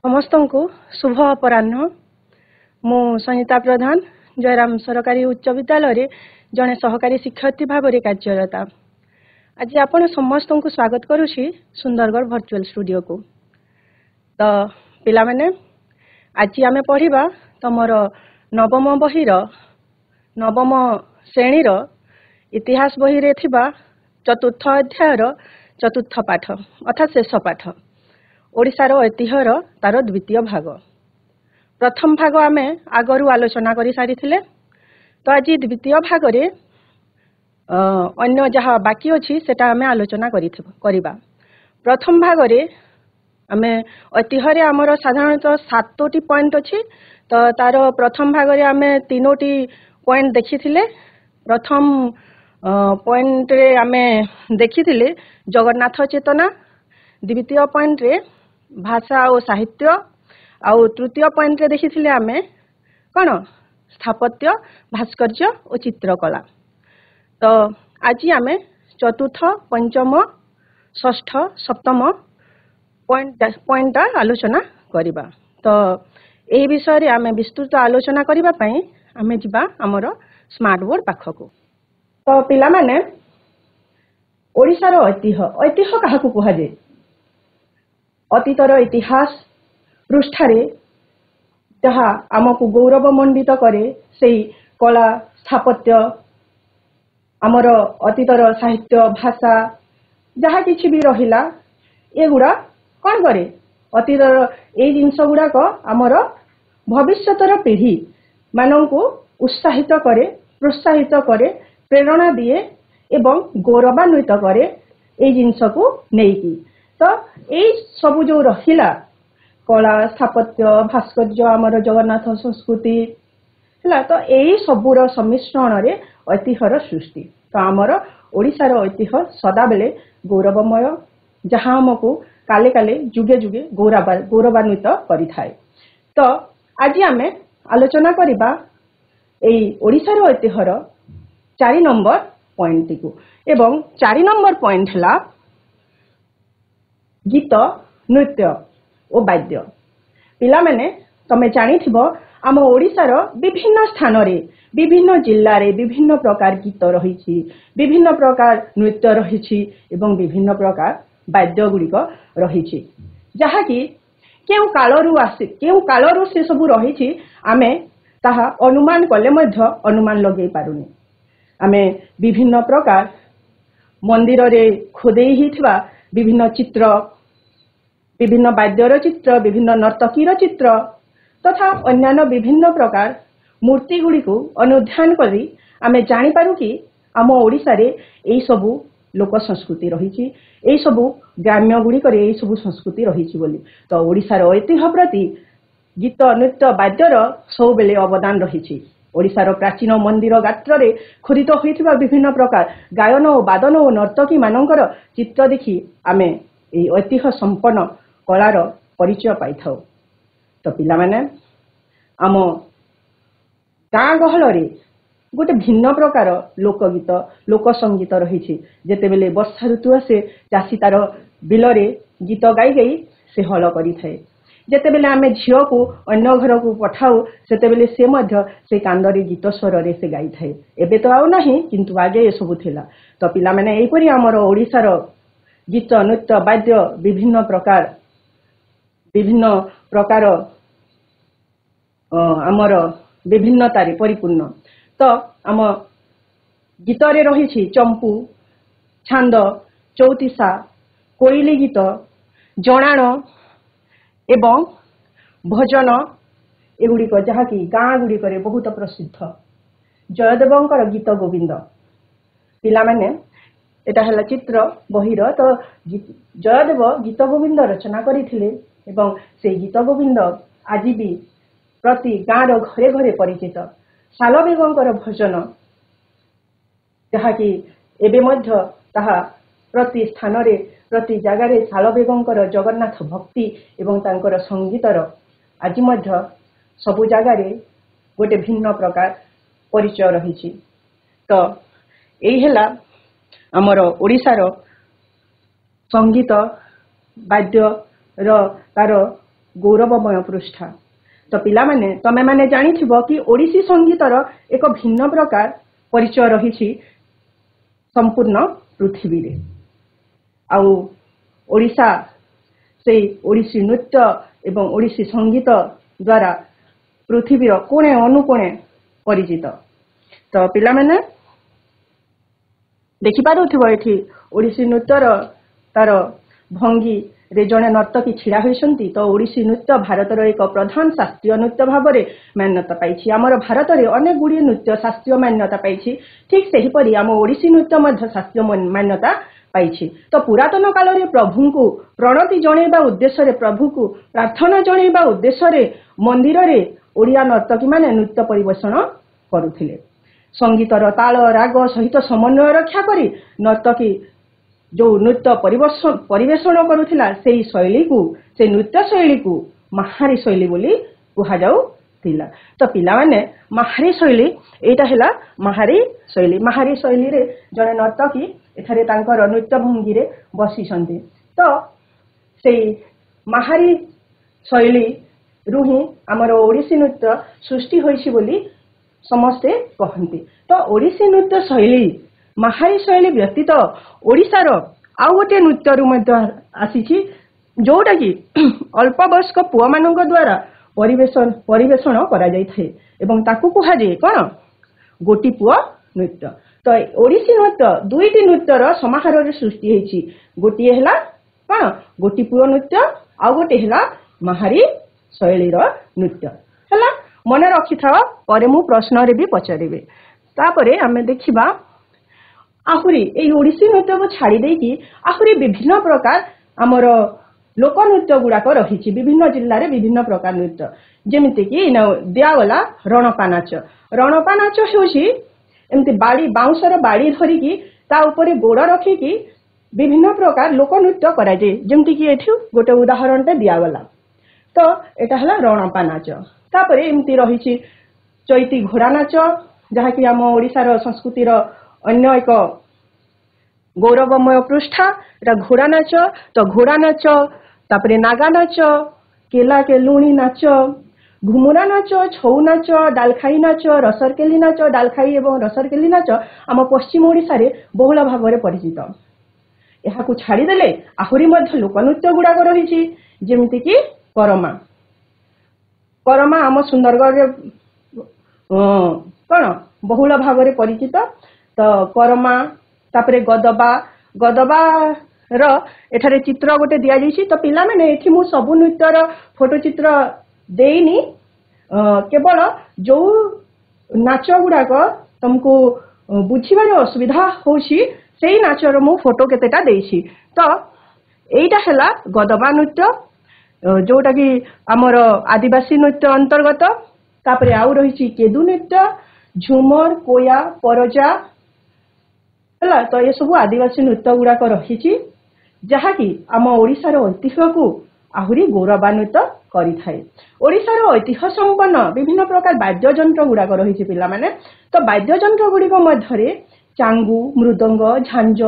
समस्त को शुभ अपराह्न। मु संहिता प्रधान जयराम सरकारी उच्च विद्यालय जड़े सहकारी शिक्षयित्री भाव में कार्यरत। आज आपण समस्त को स्वागत करुछि सुंदरगढ़ वर्चुअल स्टूडियो को। तो पिला माने आज आमे पढ़िबा तमर नवम बहिर नवम श्रेणीर इतिहास बही रे थिबा चतुर्थ अध्यायर चतुर्थ पाठ अर्थात शेष पाठ ओडिशार ऐतिह्यर तार द्वितीय भाग। प्रथम भाग आमे आगरू आलोचना करि सारिथिले। तो आज द्वितीय भाग रे अन्य जहाँ बाकी अछि सेटा आमे आलोचना करिबा। प्रथम भाग रे आमे ऐतिह्य रे हमर साधारणतः 7टी पॉइंट अछि। तो तार प्रथम भाग रे आमे 3टी पॉइंट देखिथिले। प्रथम पॉइंट रे आमे देखिथिले जगन्नाथ चेतना, द्वितीय पॉइंट रे भाषा और साहित्य, आउ तृतीय पॉइंट रे देखिथिले आमे कौन स्थापत्य, भास्कर्य और चित्रकला। तो आज आमे चतुर्थ, पंचम, षष्ठ, सप्तम पॉइंट आलोचना करिबा। तो एही विषय रे आमे विस्तृत आलोचना करिबा पई आमे जिबा हमर स्मार्ट बोर्ड पाखको। तो पिला माने ओडिशार ऐतिह्य काहाकू कुहा जे? अतीतर इतिहास पृष्ठारे जहाँ आमको गौरव मंडित करे से कला, स्थापत्य, आमर अतीतर साहित्य, भाषा जहाँ किछि भी रहिला एगुड़ा कौन करे अतीतर ए जिनस गुड़ाक आमर भविष्यतर पीढ़ी माननकु उत्साहित करे, प्रोत्साहित करे, प्रेरणा दिए एवं गौरवान्वित करे ए जिनस को नेकी। तो ए सबु जो रहिला कला, स्थापत्य, भास्कर्य, आमर जगन्नाथ संस्कृति हला, तो एई सबुर सम्मिश्रण रे ऐतिह्यर सृष्टि। तो आमर ओडिशार ऐतिह्य सदा बेले गौरवमय, जहाँ हमको काले काले जुगे जुगे गौरवान्वित करि थाए। तो आज आमे आलोचना करिबा एई ओडिशार ऐतिह्यर 4 नंबर पॉइंट को। एवं 4 नंबर पॉइंट हला गीत, नृत्य और वाद्य। पिला माने तमे जानिथिबो आम ओडिशार विभिन्न स्थान रे, विभिन्न जिल्ला रे विभिन्न प्रकार गीत रहिछि, विभिन्न प्रकार नृत्य रहिछि एवं विभिन्न प्रकार वाद्य गुड़िक रहिछि, जहा कि केउ कालरू से सब रहिछि आमे ताहा अनुमान कले मध्य अनुमान लगे पारुनी। आमे विभिन्न प्रकार मंदिर रे खोदेई हिथिबा विभिन्न चित्र, विभिन्न वाद्यर चित्र, विभिन्न नर्तकीर चित्र तथा अन्यान्य विभिन्न प्रकार मूर्ति गुड़ी को अनुध्यान करी आमे जानी पारू कि आम ओडिशा रे एई सबु लोक संस्कृति रहिछि, एई सबु ग्राम्य गुड़ी करे एई सबु संस्कृति रहिछि बोली। तो ओडिशार ऐतिह्य प्रति गीत, नृत्य, वाद्यर सब बेले अवदान रहिछि। ओडिशार प्राचीन मंदिर गात्र रे खोदित होइथिबा विभिन्न प्रकार गायन और वादन और नर्तकी मानकर चित्र देखि आमे एई ऐतिह्य संपन्न कलार परिचय पाई थाउ। तो पिला माने आम गाँ गहल रे गोटे भिन्न प्रकार लोकगीत, लोक संगीत रहिछि। जेते बेले वर्षा ऋतु आसे चाषी तार बिल रे गीत गाई गाई से हल करि थाए। जेते बेले आमे झियो को अन्य घर को पठाऊ सेते बेले से मध्य से कांदरे गीत स्वर रे से गाई थाए। एबे तो आउ नाही, किंतु आगे ए सब थिला। तो पिला माने एई परि हमर ओडिशार गीत, नृत्य, वाद्य विभिन्न प्रकार आमर विभिन्नतारे परिपूर्ण। तो आम गीत रे रहिछि चंपू, छांद, चौतीसा, कोइली गीत, जणाण एवं भजन एगुड़िक जहाँकि गाँ गुड़िक बहुत प्रसिद्ध। जयदेवंकर गीत गोविंद पिला माने एटा हला चित्र बहिर। तो जयदेव गीत गोविंद रचना करिथिले एवं से गीत गोविंद आज भी प्रति गाँव घरे घरे परिचित। शालबेगंकर भजन जहाँकि एबे मध्य ताहा प्रति स्थान रे प्रति जगार शालबेगंकर जगन्नाथ भक्ति एवं तांकर संगीतर आज मध्य सबु जगार गोटे भिन्न प्रकार परिचय रही। तो यही है आमर ओडिशार संगीत वाद्य तार गौरवमय पृष्ठा। तो पिला माने तमे माने जानिथिबो कि ओडिसी संगीतर एक भिन्न प्रकार परिचय रहिछि संपूर्ण पृथ्वी रे। आउ ओडिशा से ओडिसी नृत्य एवं ओडिसी संगीत द्वारा पृथ्वीर कोणे अनुकोणे परिचित। तो पिला माने देखि पारुथिबो एठी ओडिसी नृत्यर तार भंगी रे जणे नर्तकी छिड़ा होइसंती। तो ओडिसी नृत्य भारतर एक प्रधान शास्त्रीय नृत्य भाव में मान्यता पाइछि। आमर भारत में अनेक गुड़ी नृत्य शास्त्रीय मान्यता पाइछि, ठीक सेही परि आम ओडिसी नृत्य मध्य शास्त्रीय मान्यता पाइछि। तो पुरातन काल रे प्रभु को प्रणति जणैबा उद्देश्य रे, प्रभु को प्रार्थना जणैबा उद्देश्य रे मंदिर रे ओडिया नर्तकी माने नृत्य परिवेषण करुथिले। संगीतर ताल राग सहित समन्वय रक्षा करी नर्तकी जो नृत्य परिवेषण करुथिला सेही शैली को, से नृत्य शैली को महारी शैली बोली कुहा जाउथिला। तो पिला माने महारी शैली एटा हैला महारी शैली। महारी शैली रे जणे नर्तकी एठारे तांकर नृत्य भंगी रे बसिसंती। तो सेही महारी शैली रुही आमर ओडिसी नृत्य सृष्टि होइछि बोली समस्ते कहंती। तो ओडिसी नृत्य शैली महारी शैली व्यतीत ओडिशार आउ गोटे नृत्य रु मध्य आसीछि जोटा कि अल्प वयस्क पुआ मानक द्वारा परिवेषण करा जाइथे एवं ताकू कुहा जाय कोन गोटी पुआ नृत्य। तो ओडिसी नृत्य दुईटी नृत्यर समाहार रे सृष्टि हेछि। गोटी हैला कोन गोटी पुआ नृत्य, आउ गोटे हैला महारी शैलीर नृत्य। हैला मन रखि थाओ, परे मु प्रश्न रे भी पचारिबे। तापरे आमे देखिबा आहुरी ए ओडिसी नृत्य को छाड़ी देकी आहुरी विभिन्न प्रकार आमर लोक नृत्य गुड़ाक रही। विभिन्न जिल्ला रे विभिन्न प्रकार नृत्य जेमिति कि दियागला रणपा नाच। रणपा नाच होउछि एमति बाड़ी बाउंसर बाड़ी धरिकी ता ऊपर गोड़ रखिकी विभिन्न प्रकार लोक नृत्य करा जाय। जेमिति कि एठी गोटे उदाहरण टे दियागला। तो एटा हला रणपा नाच। तापरे एमति रहिछि चैती घोड़ा नाच, जहा कि आम ओडिशार संस्कृतिर अन्य एक गौरवमय पृष्ठा। एटा घोड़ा नाच। तो घोड़ा नाच, तापरे नागा नाच, केला केलुणी नाच, घुमुरा नाच, छौ नाच, डालखाई नाच, रसरकेली नाच। डालखाई एवं रसरकेली नाच आम पश्चिम ओडिशा रे बहुल भाव में परिचित। एहाकु छाड़ी देले आहुरी मध्य लोकनृत्य गुड़ाक रही जेमिति कि करमा। करमा आम सुंदरगढ़ रे कौन बहुल भाव में परिचित। तो करमा तापरे गदबा। गदबा रो एठारे चित्र गोटे दिया जाइछि। तो पिला माने एठी मु सबु नृत्यर फोटो चित्र देइनी, केवल जो नाच गुड़ाक तुमको बुझिबार असुविधा होछि सेही नाचर मु फोटो केतेटा देइछि। तो एइटा हैला गदबा नृत्य जोटा कि आमर आदिवासी नृत्य अंतर्गत। तापरे आउ रहिछि केदु नृत्य, झुमर, कोया, परजा हैला। तो ये सब आदिवासी नृत्य गुड़ाक रही जहा कि आम ओडिशार ऐतिह्य को आहुरी गौरवान्वित करिथाय। ओडिशार ऐतिह्य संपन्न विभिन्न प्रकार वाद्ययंत्र गुड़ाक रही पिला माने। तो वाद्ययंत्र गुड़िक मध्यरे चांगू, मृदंग, झांझ,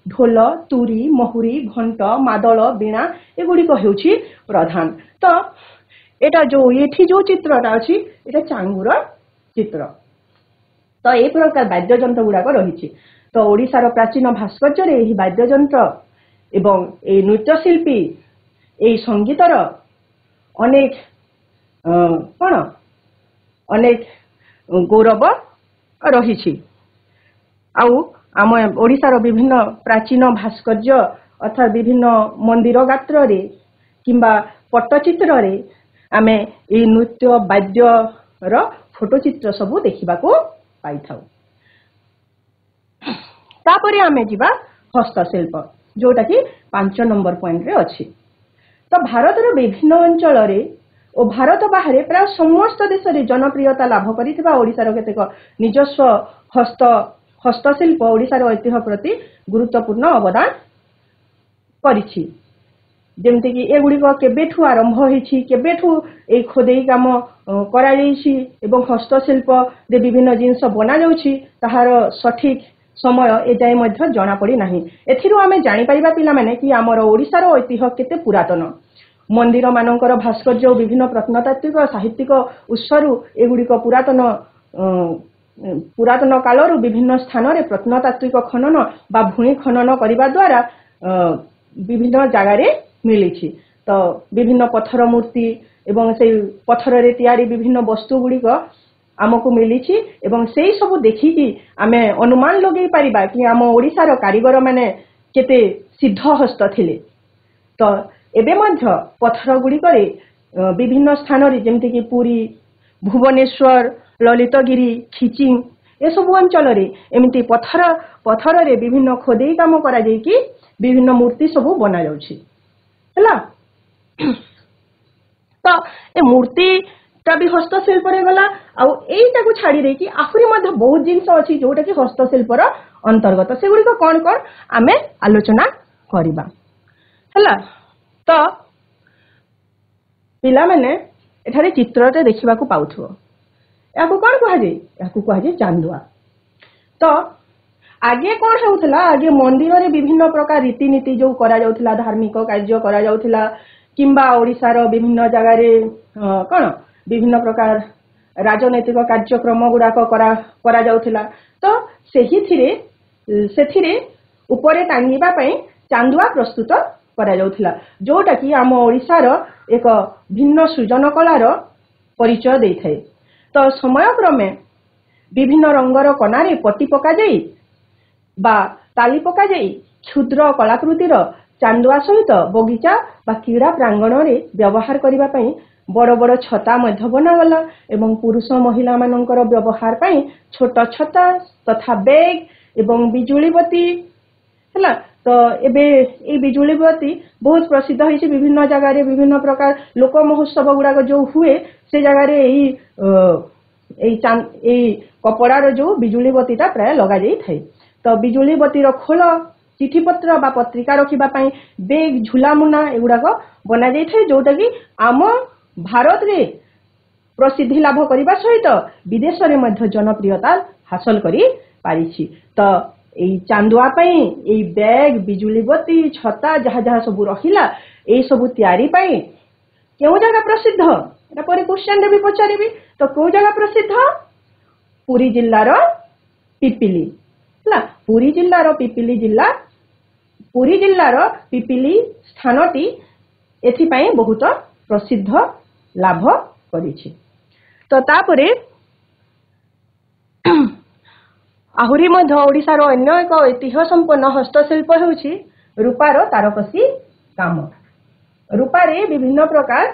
ढोल, तुरी, महुरी, घंट, मादल, बीणा एगुड़िक हेउछि प्रधान। तो एटा जो एठी जो चित्रटा अछि एटा चांगूर चित्र। तो ए प्रकार वाद्ययंत्र गुड़ाक रही। तो ओडिशार प्राचीन भास्कर्य रे एही वाद्ययंत्र एवं ए नृत्यशिल्पी ए संगीतर अनेक कौन अनेक गौरव रही। आउ आम ओडिशार विभिन्न प्राचीन भास्कर्य अर्थात विभिन्न मंदिर गात्र रे किंबा पट्टचित्र रे आमे ए नृत्य वाद्य रो फोटोचित्र सबू देखा पाई थाउ। तापरे आमे जिबा हस्तशिल्प जोटा कि 5 नंबर पॉइंट रे अछि। तो भारत रो विभिन्न अंचल रे और भारत बाहर प्राय समस्त देश रे जनप्रियता लाभ करिथिबा ओडिशार केतेक निजस्व हस्तशिल्प ओडिशार ऐतिह्य प्रति गुरुत्वपूर्ण अवदान करिछि। जेमति कि एगुड़िक केबेठू आरंभ होइछि, केबेठू ए खोदेई काम करा जाइछि एवं हस्तशिल्प रे विभिन्न जिनिस बना जाउछि ताहार सठिक समय ए जाय मध्य जଣା पड़ी नाही। एथिरु आमे जानि परिबा पिला माने कि हमर ओडिशार ऐतिह्य केते पुरातन। मंदिर मानकर भास्कर्य विभिन्न प्रत्नतात्विक साहित्यिक उत्सरू एगुड़िक पुरातन कालरू विभिन्न स्थान रे प्रत्नतात्विक खनन बा भूमि खनन करने द्वारा विभिन्न जगार मिली। तो विभिन्न पत्थर मूर्ति एवं से पत्थर रे तैयारी विभिन्न वस्तु गुड़िक आमको मिली एवं से सब देखिकी आमे अनुमान लगे पारिबा कि आम ओडिशार कारीगर माने केते सिद्ध हस्त थिले। तो एबे मध्य पत्थर गुड़िकरे विभिन्न स्थान रे जेमति कि पुरी भुवनेश्वर ललितगिरी खिचिंग ए सब अंचल रे एमिति पत्थर रे विभिन्न खोदेई काम करा जाई कि विभिन्न मूर्ति सब बना जाउछि हला। तो ए मूर्ति ता भी हस्तशिल्प रे गला आउ एटा को छाड़ी दे कि आहुरी मध्य बहुत जिंस अछि जोटा कि हस्तशिल्प रो अंतर्गत से गुडी को कोन कोन आमे आलोचना करिबा हला। तो पिला माने एठारे चित्रते देखिबा को पाउथो याको कोन कहा जे याको कहा जे चांदुआ। तो आगे कौन होउथला आगे मंदिर रे विभिन्न प्रकार रीतिनीति जो करा जाउथला धार्मिक कार्य करा जाउथला किंबा ओडिसा रो विभिन्न जगह रे कोन विभिन्न प्रकार राजनैतिक कार्यक्रम गुड़ाक करा जाउथला। तो सेथिरे उपरे टांगीबा पई चांदुआ प्रस्तुत करा जाउथला जोटा कि आम ओडिसा रो एक भिन्न सृजन कलार परिचय देई थाए। तो समय क्रमे विभिन्न रंगर कनारे पट्टी पका जाई बा ताली पका जाई क्षुद्र कलाकृतिर चांदुआ सहित बगीचा बा क्रीड़ा प्रांगण रे व्यवहार करिबा पई बड़ बड़ छता मध्य बनागला एवं पुरुष महिला मानकर व्यवहार पई छोट छता तथा बैग एवं बिजुली बत्ती हला। तो एबे ए बिजुली बत्ती बहुत प्रसिद्ध होइछि विभिन्न जगह रे विभिन्न प्रकार लोक महोत्सव गुडा जो हुए से जगह रे एई कपड़ा रो जो बिजुली बत्तीटा प्राय लगा जाई थाए। तो बिजुली बत्ती रो खोल चिठी पत्र बा पत्रिका रखिबा पई बेग झुला मुना एगुडा को बना जाई थाए जोटा कि आम भारत रे प्रसिद्धि लाभ करिबा सहित विदेश रे मध्य जनप्रियता हासिल करी पारिछि। तो एई चांदुआ पई एई बैग बिजुली बत्ती छता जहा जहा सब रहिला एई सब तयारी पई केउ जगह प्रसिद्ध एटा पर क्वेश्चन रे भी पचारिबी। तो को जगह प्रसिद्ध पुरी जिल्ला रो पिपिली हला। पुरी जिल्ला रो पिपिली स्थानटी एथि पई बहुत प्रसिद्ध लाभ करिछि। तो तापरे आहुरी मध्य ओडिशार अन्य एक ऐतिह्य संपन्न हस्तशिल्प हेउछि रूपार तारकसी काम। रूपारे विभिन्न प्रकार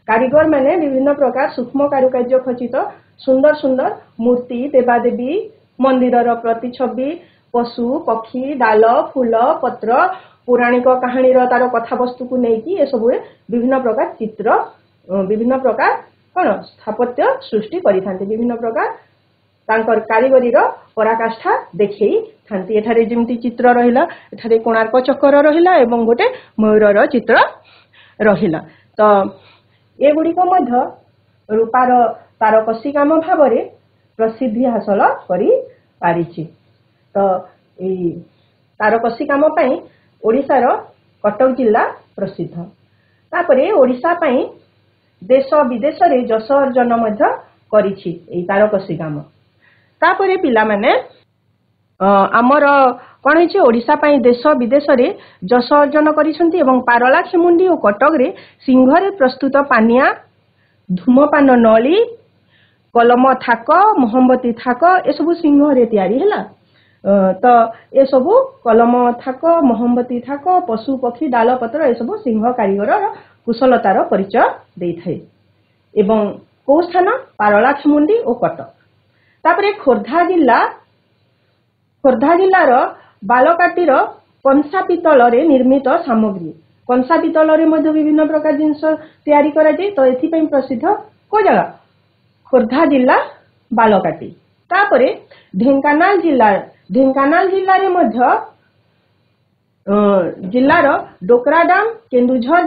कारीगर माने विभिन्न प्रकार सूक्ष्म कारुकार्य खचित सुंदर सुंदर मूर्ति देवादेवी मंदिरर प्रतिछवि पशु पक्षी डाल फूल पत्र पौराणिक कहानीर तार कथा वस्तु को नेकी ए सब विभिन्न प्रकार चित्र विभिन्न प्रकार कोन स्थापत्य सृष्टि करि थांते विभिन्न प्रकार तांकर कारीगरीर पराकाष्ठा देखै थांती। एठारे जेमति चित्र रहिला एठारे कोणार्क चक्र रहिला एवं गोटे मयूरर चित्र रहिला। तो ए गुडी को मध्य रूपार तारकसी काम भावरे प्रसिद्धि हासिल करि पारिछि। तो ए तारकसी काम पई ओडिशार कटक जिल्ला प्रसिद्ध। तापरे ओडिशा पई देश विदेश रे जस अर्जन मध्य करिछि ए तारकसी काम। तापरे पिला माने आमर कोन हिछि ओडिशा पई देश विदेश रे जस अर्जन करिसंती एवं पारलाखेमुंडी और कटक रे सिंह रे प्रस्तुत पानिया धूमपान नली कलम थाक मोहम्बती थाक ए सब सिंह रे तयारी हैला। तो ए सब कलम थाक मोहम्बती थाक पशु पक्षी डाल पत्र ए सब सिंह कारीगर कुशलतार परिचय देई थाए। एवं को स्थान पारलाखेमुंडी और कटक। तापरे खोर्धा जिल्लार बालकाटीर कंसा पितल रे निर्मित सामग्री कंसा पितल रे मध्य विभिन्न प्रकार जिनस तयारी करा जाय। तो एथि पई प्रसिद्ध को जगह खोर्धा जिल्ला बालकाटी। तापरे ढेंकानाल जिल्ला रे मध्य जिल्लार डोकराडाम केन्दुझर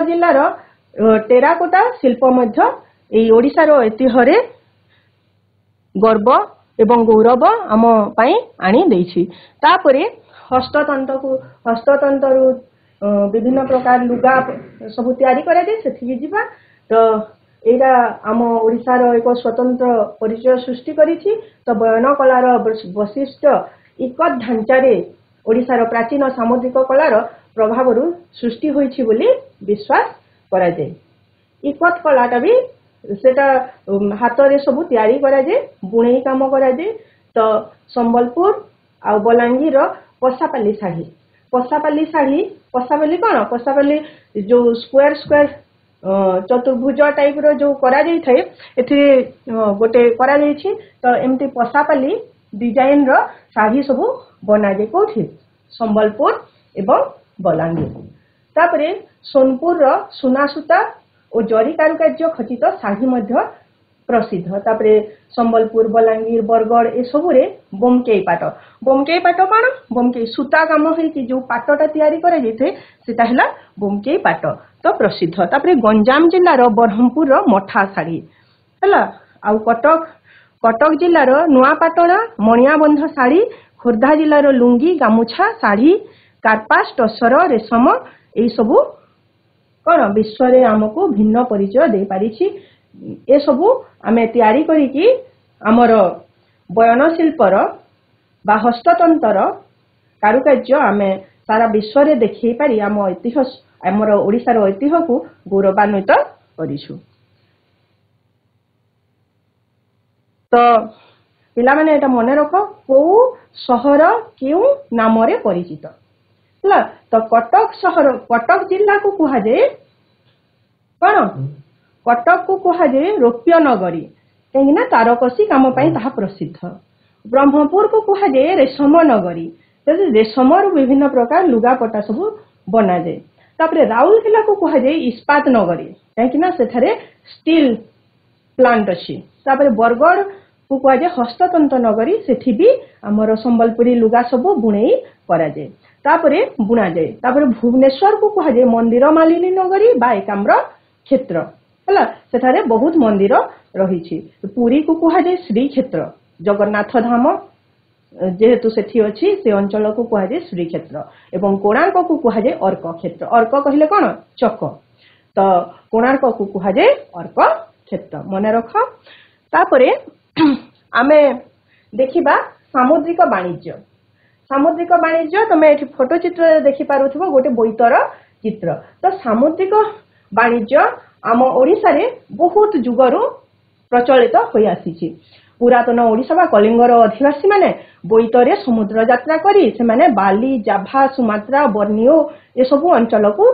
जिल्लार टेराकोटा शिल्प मध्य ए ओडिशार ऐतिह्य गर्व एवं गौरव आम पाई आनी देछि। तापरे हस्ततंतरु विभिन्न प्रकार लुगा सब तैयारी करा जाए सेठी जीवा तो एटा आम ओडिशार एक स्वतंत्र परिचय सृष्टि करिछि तो बयन कलार वैशिष्ट इकत ढांचारे ओडिशार प्राचीन सामुद्रिक कलार प्रभाव सृष्टि होइछि बोली विश्वास करा जाए। इकत कलाटा भी सेटा हाथ रे सब तैयारी करा जाए बुणेई काम करा जाए तो संबलपुर आ बलांगीर पसापाली शाढ़ी पसापाली कौन पसापाली जो स्क्वायर स्क्वायर चतुर्भुज टाइप रो जो करा जाई थाए एथि गोटे करा जाईछि तो एमती पसापाली डिजाइन रो शाढ़ी सब बना जाए कोठी संबलपुर एवं बलांगीर तापरे सोनपुर रो सुना सूता और जरी कारुकार्य खचित शाढ़ी मध्य प्रसिद्ध तापरे संबलपुर बलांगीर बरगड़ ए सबुरे बोमकेई पाट कौन बोमकेई सूता काम होई जो पाटटा तैयारी करा जाइथे सेटा हला बोमकेई पाट तो प्रसिद्ध तापरे गंजाम जिल्लार बरहमपुर रो मठा शाढ़ी हला आउ कटक जिल्लार नुआपाटणा मणियाबंध शाढ़ी खोर्धा जिल्लार लुंगी गामुछा शाढ़ी कार्पास टसर रेशम ए सबु कौन विश्व रे आमको भिन्न परिचय दे पारिछि ए सबु आमे तैयारी करिकि हमर बयन शिल्पर बा हस्ततंत्र कारुकार्य आमे सारा विश्व रे देखै पारि आम ऐतिह्य हमर ओडिशार ऐतिह्य को गौरवान्वित करिछु। तो पिला माने एटा मने रखो को शहर केउ नाम रे परिचित हला तो कटक शहर कटक जिल्ला को कुहा जाए कौन कटक को कुहा जाए रौप्य नगरी कहीं तारकसी काम पाई ताहा प्रसिद्ध ब्रह्मपुर को कुहा जाए रेशम नगरी रेशम विभिन्न प्रकार लुगापटा सब बना जाए तापरे राउरकेला को कुहा जाए इस्पात नगरी कहीं सेठारे स्टील प्लांट अच्छी तापरे बरगड़ को कुहा जाए हस्ततंत्र नगरी सेठी भी आमर संबलपुरी लुगा सब बुणेई करा जाए तापरे बुना जाए तापरे भुवनेश्वर को कुहा जाए मंदिर मालिनी नगरी बा एकाम्र क्षेत्र हला सेठारे बहुत मंदिर रही पुरी को कुहा जाए श्री क्षेत्र जगन्नाथ धाम जेहेतु सेठी अछि से अंचल को कुहा जाए श्री क्षेत्र एवं कोणार्क को कुहा जाए अर्क क्षेत्र अर्क कहले कोन चक तो कोणार्क को कुहा जाए अर्क क्षेत्र मने रख तापरे आमे देखिबा सामुद्रिक वाणिज्य तमे एठी फोटो चित्र देखि पारुथबो गोटे बोईतर चित्र तो सामुद्रिक वाणिज्य आम ओडिसा रे बहुत जुगरु प्रचलित होई आसीछि पुरातन ओडिसा बा कलिंगर अधिवासी माने बोईतरे समुद्र यात्रा करी से माने बाली जाभा सुमात्रा बर्नियो ए सबु अंचल को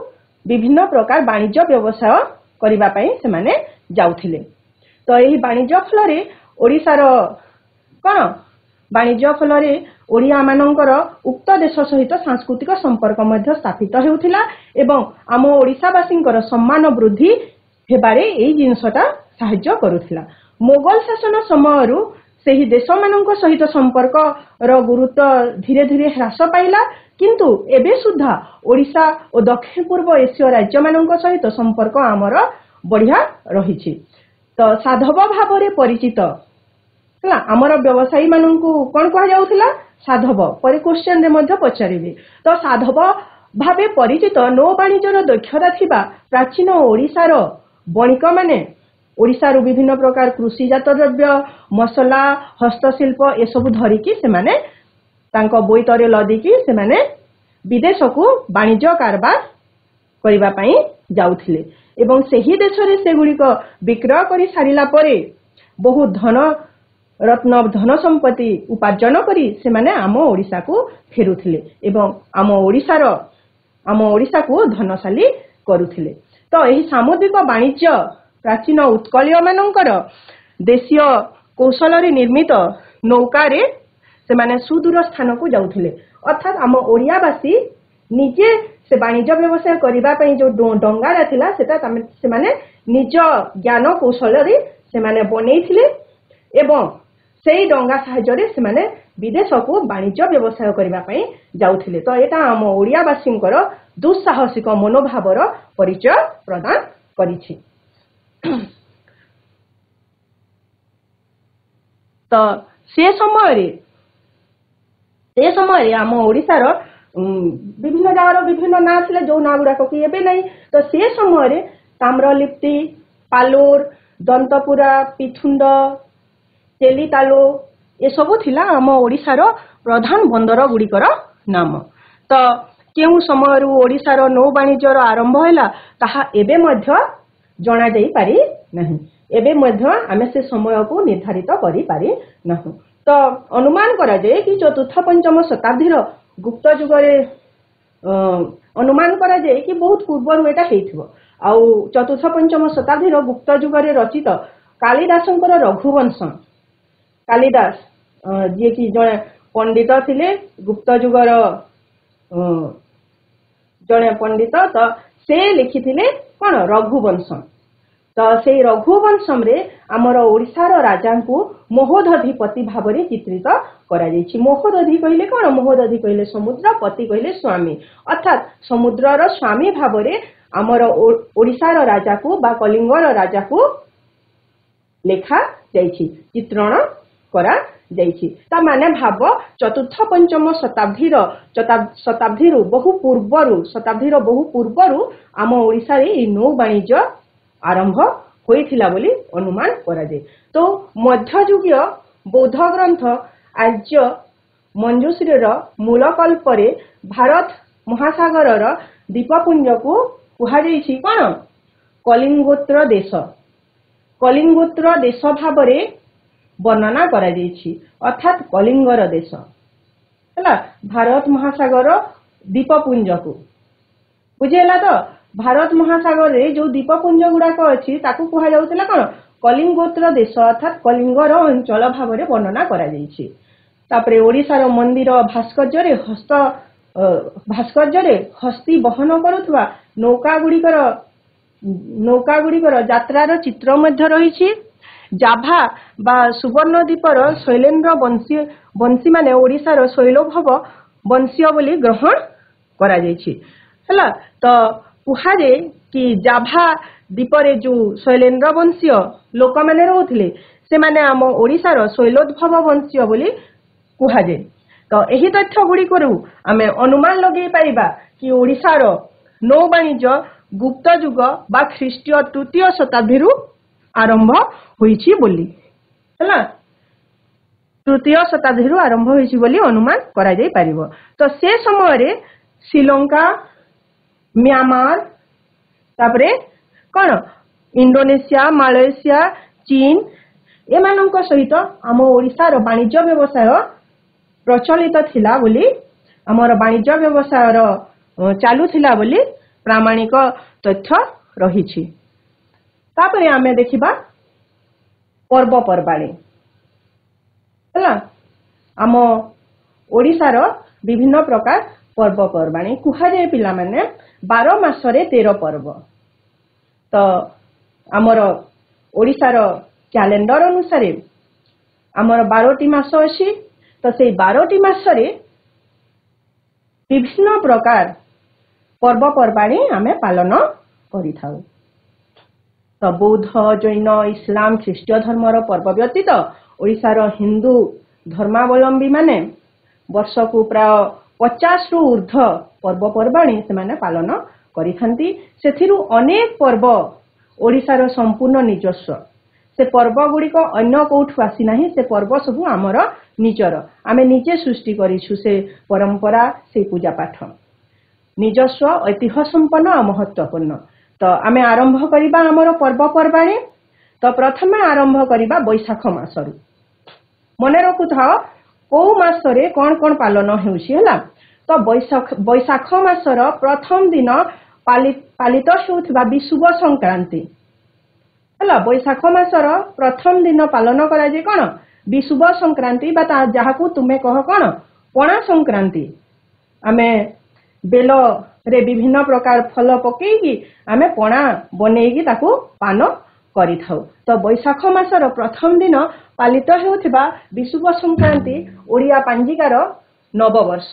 विभिन्न प्रकार वाणिज्य व्यवसाय करिबा पई से माने जाउथिले तो एही वाणिज्य फल रे ओडिसा रो कोन वाणिज्य फल रे ओडिया मानकर उक्त देश सहित सांस्कृतिक संपर्क मध्य स्थापित हेउथिला एवं आम ओडिसावासींकर सम्मान वृद्धि हेबारे एई जिनसटा सहाय्य करुथिला मोगल शासन समयरु सेही देश मानक सहित संपर्क रो गुरुत्व धीरे धीरे ह्रास पाइला किंतु एबे सुद्धा ओडिसा और दक्षिण पूर्व एशिया राज्य मानक सहित संपर्क आमर बढ़िया रहिछि तो साधव भाव रे परिचित हला आमर व्यवसायी माननकु कोन कहा जाउथिला साधव पर क्वेश्चन रे मध्य पचारिबे तो साधव भावे परिचित नौ वाणिज्यर दक्षता थिबा प्राचीन ओडिसार बणिक माने ओडिसार विभिन्न प्रकार कृषिजात द्रव्य मसला हस्तशिल्प ए सब धरिकी से माने तांको बोईतरे लदिकी से माने विदेश को वाणिज्य कारबार करिबा पई जाउथिले एवं सेही देश रे सेगुड़िक विक्रय करि सारिला परे बहुत धन रत्न धन संपत्ति उपार्जन करी से माने आम ओडिसा को फेरुथिले एवं आम ओडिसा को धनशाली करुथिले तो एही सामुद्रिक वाणिज्य प्राचीन उत्कलीय मानकर देशीय कौशल रे निर्मित नौका रे से माने सुदूर स्थान को जाउथिले अर्थात आम ओडियावासी निजे से वाणिज्य व्यवसाय करिबा पई जो डंगा थिला सेटा से माने निज ज्ञान कौशल रे से माने बनेइथिले एवं सेही डंगा साहाय्य रे से माने विदेश को वाणिज्य व्यवसाय करिबा पई जाउथिले तो एटा आम ओडियावासींकर दुस्साहसिक मनोभावर परिचय प्रदान करिछि। तो से समय आम ओडिसार विभिन्न जगार विभिन्न ना थिले जो ना गुड़ाक कि एबे नहीं तो से समय ताम्रलिप्ति पालोर दंतपुरा पिथुंड तेलीतालो ये सबू थिला आम ओडिशार प्रधान बंदर गुड़िकर नाम तो केउ समय ओडिशार नौ वाणिज्यर आरंभ हैला ताहा एबे मध्य जणा जाई पारि नहीं एबे मध्य आमे से समय को निर्धारित करि पारि नहीं तो अनुमान करा जाए कि चतुर्थ पंचम शताब्दी गुप्त जुगरे अनुमान करा जाए कि बहुत पूर्व एटा हेइथिबो आउ चतुर्थ पंचम शताब्दी गुप्त जुगरे रचित कालिदासंकर रघुवंश कालिदास जे कि जने पंडित थिले गुप्त जुगर जने पंडित तो से लिखिथिले कोन रघुवंश तो से रघुवंशम रे आमर ओडिशार राजा को महोदधिपति भाव में चित्रित करा जायछि। महोदधि कहले कोन महोदधि कहले समुद्र पति कहले स्वामी अर्थात समुद्रर स्वामी भाव में आमर ओडिशार राजा को बा कलिंगर राजा को लेखा जायछि चित्रण करा जायछि ता माने भाव चतुर्थ पंचम शताब्दी बहु पूर्वरु आम ओडिशा रे ई नौ वाणिज्य आरंभ होइथिला बोली अनुमान करा जाय। तो मध्ययुगीय बौद्ध ग्रंथ आर्य मंजूश्रीर मूलकल्प रे भारत महासागरर द्वीपपुंज को कुहा जायछि कोन कलिंगोत्र देश भाव रे वर्णना करा जायछि अर्थात कलिंगर देश हला भारत महासागर द्वीपपुंज को बुझेला तो भारत महासागर रे जो द्वीपपुंज गुड़ाक अच्छी ताकू कुहा जाउतला कोन कलिंगोत्र देश अर्थात कलिंगर अंचल भाव में वर्णना करा जायछि। तापरे ओडिशार मंदिर भास्कर्य रे हस्ती बहन करुथवा नौका गुड़िकर यात्रार चित्र मध्य रहिछि। जाभा बा सुवर्णद्वीपर शैलेन्द्र वंशी माने ओडिशार शैलभव वंशीय बोली ग्रहण करा जायछि हला तो कुहाजे कि जाभा द्वीपरे जो शैलेन्द्र वंशीय लोक माने रहउथिले से माने आम ओडिशार शैलोद्भव वंशीय बोली कुहाजे। तो एही तथ्य गुडी करू आमे अनुमान लगे पाइबा कि ओडिशार नौ वाणिज्य गुप्त युग बा ख्रीष्टीय तृतीय शताब्दी आरंभ होईछि बोली हला तृतीय शताब्दी आरंभ होईछि बोली अनुमान करा जाई परिबो। तो से समय रे श्रीलंका म्यांमार तापरे कोन इंडोनेशिया मालयेशिया चीन एमानंक सहित आम ओडिशार वाणिज्य व्यवसाय प्रचलित थिला बोली आमर वाणिज्य व्यवसायर चालू थिला बोली प्रामाणिक तथ्य रहिछि। तापरे आमे देखिबा पर्वपर्वाणी हला आम ओडिशार विभिन्न प्रकार पर्वपर्वाणी कुहा जाय पिला माने 12 मासरे 13 पर्व। तो आमर ओडिशार कैलेंडर अनुसार आमर 12टी मास अछि तो से 12टी मासरे विभिन्न प्रकार पर्वपर्वाणी आमे पालन करिथाउ। तो बौद्ध जैन इस्लाम ख्रीष्टीय धर्मर पर्व व्यतीत ओडिशार हिंदू धर्मावलंबी माने वर्ष को प्राय 50 रु ऊर्ध्व पर्वपर्वाणी से माने पालन करिथांती। सेथिरु अनेक पर्व ओडिशार संपूर्ण निजस्व से पर्व गुड़िक अन्य कोठु आसी नाही से पर्व सबु आमर निजर आमे निजे सृष्टि करिछु से परंपरा से पूजा पाठ निजस्व ऐतिह्य संपन्न और महत्वपूर्ण। तो आमे आरंभ करिबा आमर पर्वपर्वाणी। तो प्रथमे आरंभ करिबा बैशाख मासरु मने रखुथा को मासरे कोन कोन पालन हेउछि हला। तो बैशाख मासर प्रथम दिन पालित होउथबा विषुव संक्रांति हला बैशाख मासर प्रथम दिन पालन करा जे कोन विषुव संक्रांति बा जहाकू तुमे कह कोन पणा संक्रांति। आमे बेल रे विभिन्न प्रकार फल पकेगी आमे पणा बनेगी ताकू पान करिथाउ। तो बैशाख मासर प्रथम दिन पालित हेउथबा विषुव संक्रांति ओडिया पांजिकार नववर्ष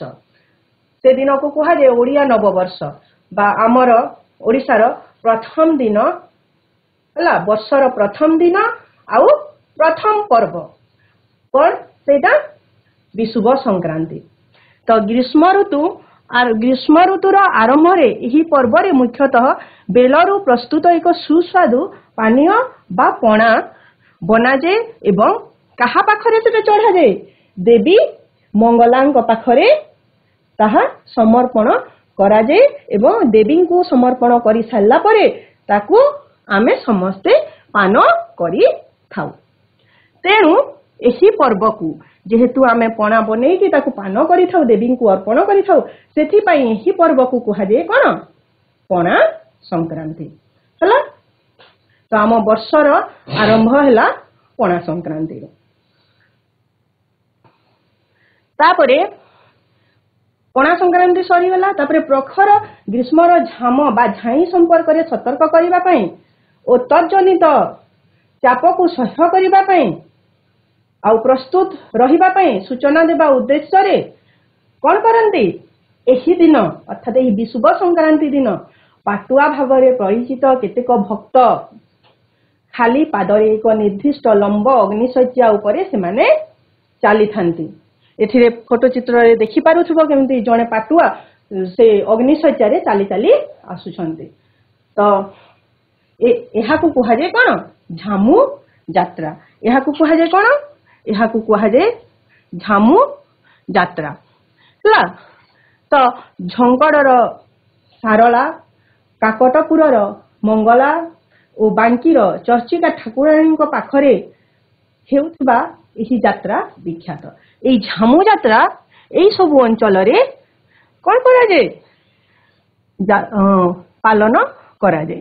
से दिन को कहा जाए ओडिया नववर्ष बा आमर ओडिशार प्रथम दिन हला वर्षर प्रथम दिन आउ प्रथम पर्व पर सेटा विषुव संक्रांति। तो ग्रीष्म ऋतु आर ग्रीष्म ऋतुर आरंभ में पर्व रे मुख्यतः बेलरू प्रस्तुत एक सुस्वादु पानीय बा पणा बनाजे एवं कहा पाखरे से चढ़ा जाए देवी मंगलांक पाखरे ताहा समर्पण करा जाए एवं देवी को समर्पण करि सारला परे ताकू आमे समस्ते पान करि थाउ। तेणु एही पर्व को जेहेतु आमे पणा बनै कि ताकू पान करि थाउ देवी को अर्पण करि थाउ सेथि पई एही पर्व को कुहा जाए कोन पणा संक्रांति हला। तो आम वर्षर आरंभ हला पणा संक्रांति तापरे पणा संक्रांति सरीगला तापरे प्रखर ग्रीष्मर झाम बा झाई संपर्क में सतर्क करिबा पई ओ तजनित चाप को सह्य करिबा पई आ प्रस्तुत रहिबा पई सूचना देबा उद्देश्य रे कोन करंती एही दिन अर्थात एही विषुव संक्रांति दिन पाटुआ भाव में परिचित केतेक भक्त खाली पादरे एक निर्दिष्ट लंब अग्निशज्या उपरे से माने चली थांती। एथिरे फोटो चित्र रे देखि पारुथबो केमती जने पाटुआ से अग्निशज्या रे चली चली आसुछंती। तो एहा को कुहा जे कोन झामु यात्रा एहा को कुहा जे कोन एहा को कुहा जे झामु यात्रा हला। तो झंगड़र सारला काकटपुरर मंगला और बांकीर चर्चिका ठाकुराणी पाखरे हेउथबा एही यात्रा विख्यात। एही झामु यात्रा एही सब अंचल रे कोन करा जे पालन करा जे।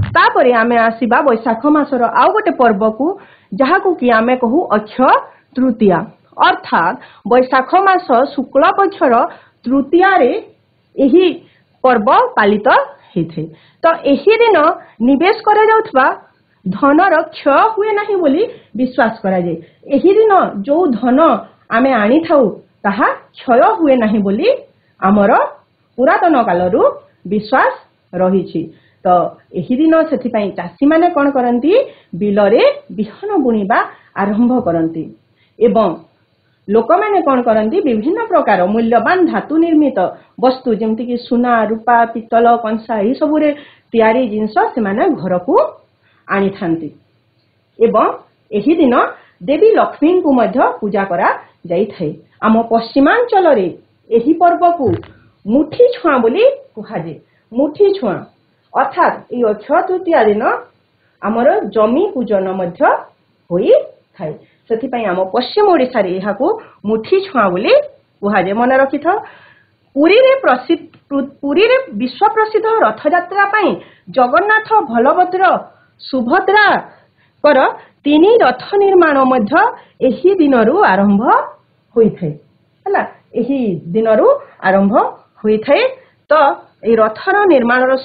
तापरे आमे आसीबा वैशाख मासर आउ गोटे पर्व को जहा को कि आमे कहू अक्षय तृतीया अर्थात वैशाख मास शुक्ल पक्षर तृतीया रे एही पर्व पालित हेथे। तो एही दिन निवेश करा जाउथबा धनर क्षय हुए नहीं बोली विश्वास करा जाए। एही दिन जो धन आमे आनी थाउ ताहा क्षय हुए नहीं बोली आमर पुरातन कालरू विश्वास रहिछि। तो एही दिन सेथि पई चासी माने कोन करंती बिलरे बिहन बुणीबा आरंभ करंती एवं लोक माने कोन करंती विभिन्न प्रकार मूल्यवान धातु निर्मित वस्तु जेमति कि सुना रूपा पितल कंसा ई सबुरे तयारी जिंस से माने घर को आनी थांती एवं एही दिन देवी लक्ष्मी को मध्य पूजा करा जाई थाई। आम पश्चिमांचल रे एही पर्व को मुठी छुआ बोली कुहा जे। मुठी छुआ अर्थात ये अक्षय तृतीया दिन आमर जमी पूजन मध्य होई थाई। सेथि पई आम पश्चिम ओडिसा रे एहा को मुठी छुआ बोली कुहा जे। मन रखि था पुरी रे विश्व प्रसिद्ध रथ यात्रा पई जगन्नाथ बलभद्र सुभद्रा कर 3 रथ निर्माण मध्य एही दिनरू आरंभ होई थाई हला। एही दिनरू आरंभ होई थाई। तो ए रथर निर्माणर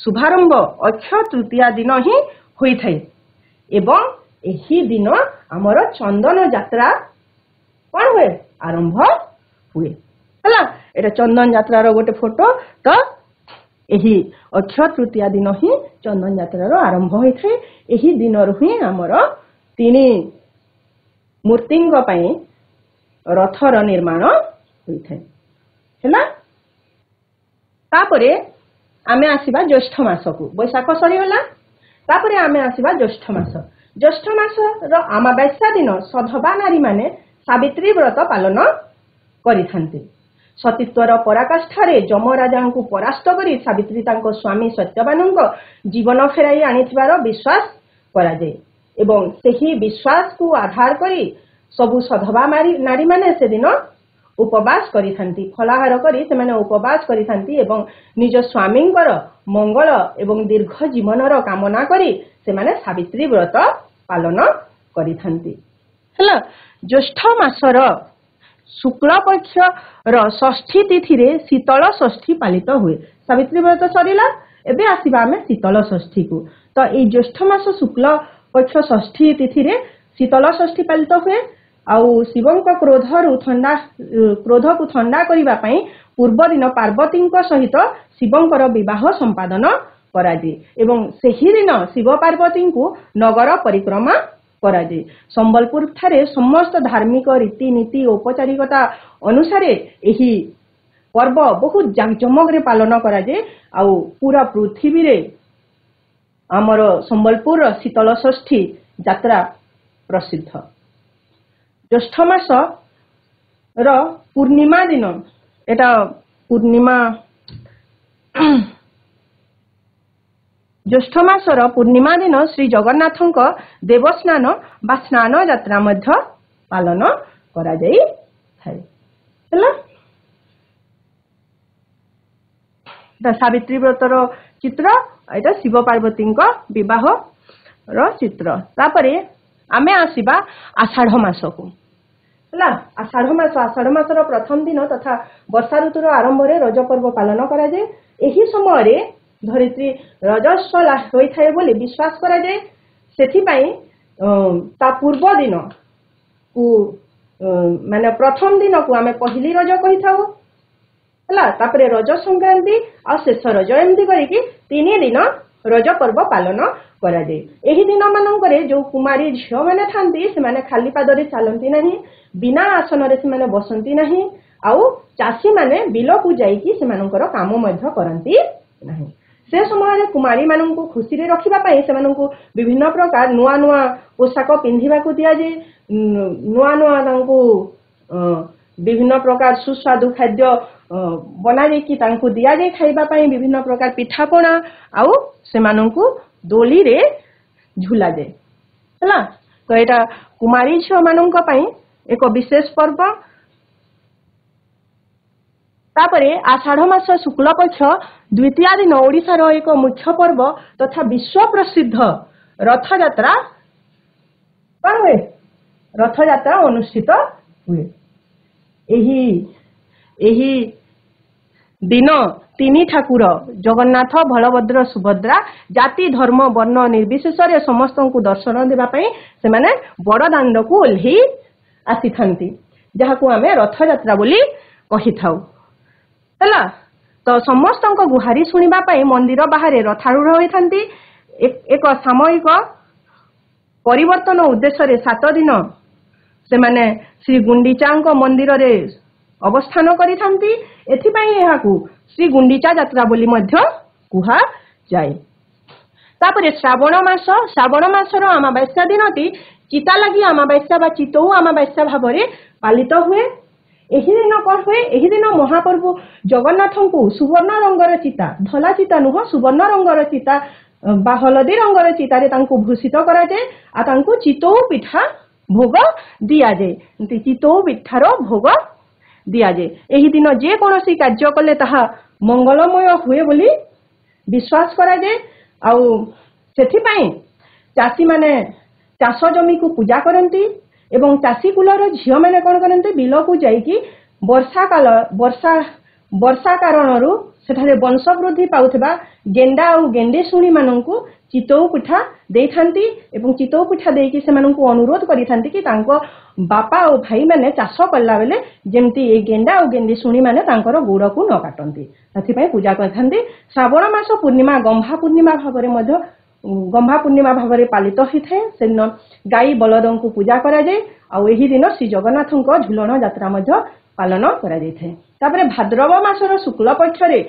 शुभारंभ अक्षय तृतीया दिन ही होई थाई एवं एही दिन आमर चंदन यात्रा कोन हुए आरंभ हुए हला। एटा चंदन यात्रार गोटे फोटो। तो एही अक्षय तृतीया दिन ही चंदन यात्रार आरंभ होई थाई। एही दिनरू ही आमर 3 मूर्तिंग पई रथर निर्माण होई थाई हला। तापरे आमे आसीबा ज्येष्ठ मास को वैशाख सरीगला तापरे आमे आसीबा ज्येष्ठ मास। ज्येष्ठ मास रो अमावास्या दिन सधबा नारी माने सावित्री व्रत पालन करिथांती। सतीत्वर पराकाष्ठारे जमराजा को परास्त करी सावित्री तांको स्वामी सत्यवानंको जीवन फेराई आनिथिबार विश्वास करा जाय एवं सेही विश्वास को आधार करी सबु सधबा नारी माने से दिन उपवास करिथांती। फलाहार करी से माने उपवास करिथांती एवं निज स्वामींकर मंगल एवं दीर्घ जीवनर कामना करी से माने सावित्री व्रत पालन करिथांती हला। ज्येष्ठ मासर शुक्ल पक्ष षष्ठी तिथि रे शीतल षष्ठी पालित हुए। सावित्री व्रत सरीला एबे आसीबा हमें शीतल षष्ठी को। तो ए ज्येष्ठ मास शुक्ल पक्ष षष्ठी तिथि रे शीतल षष्ठी पालित हुए। आउ शिवंक क्रोध को ठंडा करिबा पई पूर्व दिन पार्वती सहित शिवंकर विवाह संपादन करा जे एवं सेही दिन शिव पार्वती को नगर परिक्रमा करा जे। संबलपुर थारे समस्त धार्मिक रीति नीति औपचारिकता अनुसार एही पर्व बहुत जाकजमक रे पालन करा जाए आउ पूरा पृथ्वी रे आमर संबलपुर शीतल षष्ठी यात्रा प्रसिद्ध। ज्येष्ठ मास र पूर्णिमा दिन एटा पूर्णिमा ज्येष्ठ मासर पूर्णिमा दिन श्री जगन्नाथଙ୍କ देवस्नान बा स्नान यात्रा मध्य पालन करा जाई थाए हला। सावित्री व्रतर चित्र एटा शिव पार्वती विवाह रो चित्र। तापरे आमे आसीबा आषाढ़ मास को हला। आषाढ़ मासर प्रथम दिन तथा वर्षा ऋतुर आरंभ रे रज पर्व पालन करा जाए। एही समय रे धरित्री रजस्व होई थाए बोली विश्वास करा जाए। सेथि पई ता पूर्व दिन को माने प्रथम दिन को आमे पहली रज कहि थाउ हला। तापरे रज संक्रांति आ शेष रज एमती करिकि 3 दिन रज पर्व पालन करा जाए। एही दिन मानकरे जो कुमारी झियो माने थांती से माने खाली पादरे चलंती नहीं, बिना आसन रे से माने बसंती नहीं, आउ चासी माने बिल को जाईकि से मानकर काम मध्य करंती नहीं। से समय कुमारी मानू खुशी रे रखिबा पई से मानू विभिन्न प्रकार नुआ नुआ पोशाक पिंधिबा को दिया जाए। नुआ नुआ तांको विभिन्न प्रकार सुस्वादु खाद्य बना जाइकि तांको दिया जाए खाइबा पई। विभिन्न प्रकार पिठापଣା आउ से मानू डोली रे झुला जाए हला। तो एटा कुमारी झियो मानू पई एक विशेष पर्व। तापरे आषाढ़ मास शुक्ल पक्ष द्वितीय दिन ओडिशार एक मुख्य पर्व तथा विश्व प्रसिद्ध रथ यात्रा कौन हुए रथ यात्रा अनुष्ठित हुए। एही दिन 3 ठाकुर जगन्नाथ बलभद्र सुभद्रा जाति धर्म वर्ण निर्विशेष रे समस्त को दर्शन देबा पई से माने बड़ दांड को ओल्ही आसी थांती, जहा को आमे रथ यात्रा बोली कहि थाउ हला। तो समस्त गुहारी शुणा मंदिर बाहर रथारूढ़ होती। एक सामयिक परिवर्तन उद्देश्य 7 दिन से माने श्री गुंडीचा मंदिर रे अवस्थान करिथांती। एथिपाई एहाकू श्री गुंडीचा यात्रा बोली मध्य कुहा जाए। तापरे श्रावण मासर अमावास्या दिनटी चिता लगी अमावास्या बा चितौ अमावास्या भाव में पालित हुए। एही दिन कौन हुए एही दिन महाप्रभु जगन्नाथ को सुवर्ण रंगर चिता धला चिता नुह सुवर्ण रंगर चिता बा हलदी रंगर चितारे तांको भूषित करा जाए। आ तांको चितौ पिठा भोग दिया जाए। चितौ पिठार भोग दिया जाए। एही दिन जे कोनोसी कार्य कले ताहा मंगलमय हुए बोली विश्वास करा जाए। आउ सेथि पई चासी माने चाष जमी को पूजा करती एवं चाषी कुलर झील मैंने कौन करते बिल को जाइकी वर्षा कारण सेठारे वंश वृद्धि पाउथिबा गेंडा और गेंडेशुणी मानू चितौ पिठा देइथांती एवं चितौ पिठा देइकी से मानू अनुरोध करिथांती कि तांको बापा और भाई माने चाष कला बेले जेमती ए गेंडा और गेंडेशुणी माने तांकर गोड़ को न काटंती सेथि पई पूजा करथांती। श्रावण मास पूर्णिमा गंभा पूर्णिमा भाव में गंभा पूर्णिमा भाव में पालित होता है। से दिन गाई बलद को पूजा करा जाए। आउ एही दिन श्री जगन्नाथ झुलन यात्रा मध्य पालन करा जाय थे। तापरे भाद्रव मासर शुक्ल पक्ष रे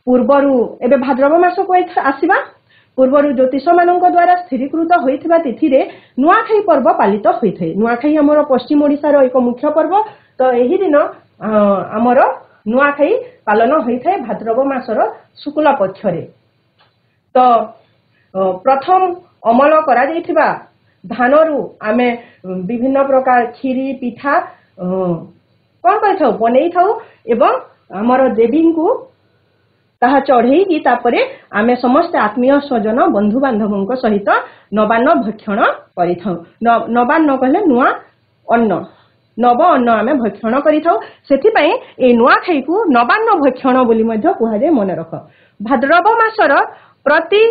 पूर्वरु एबे भाद्रव मास को आसीबा पूर्वरु ज्योतिष मानक द्वारा स्थिरीकृत होइथिबा तिथि रे नुआखाई पर्व पालित होइथे। नुआखाई हमर पश्चिम ओडिशार एक मुख्य पर्व। तो एही दिन हमर नुआखाई पालन होइथे भाद्रव मासर शुक्ल पक्ष रे। तो प्रथम अमल करा जाइथिबा धानरू आमे विभिन्न प्रकार खीरी पिठा कौन कर थाउ बनै थाउ एवं हमर देवी को ताहा चढ़ई की तापरे आमे समस्त आत्मीय स्वजन बंधु बांधवों सहित नवान्न भक्षण करि थाउ। नवान्न कहले नुआ अन्न नव अन्न आमे भक्षण करि थाउ। सेथि पई ए नुआ खाई को नवान्न भक्षण बोली मध्य कुहा जाय। मन रख भाद्रव मासर प्रति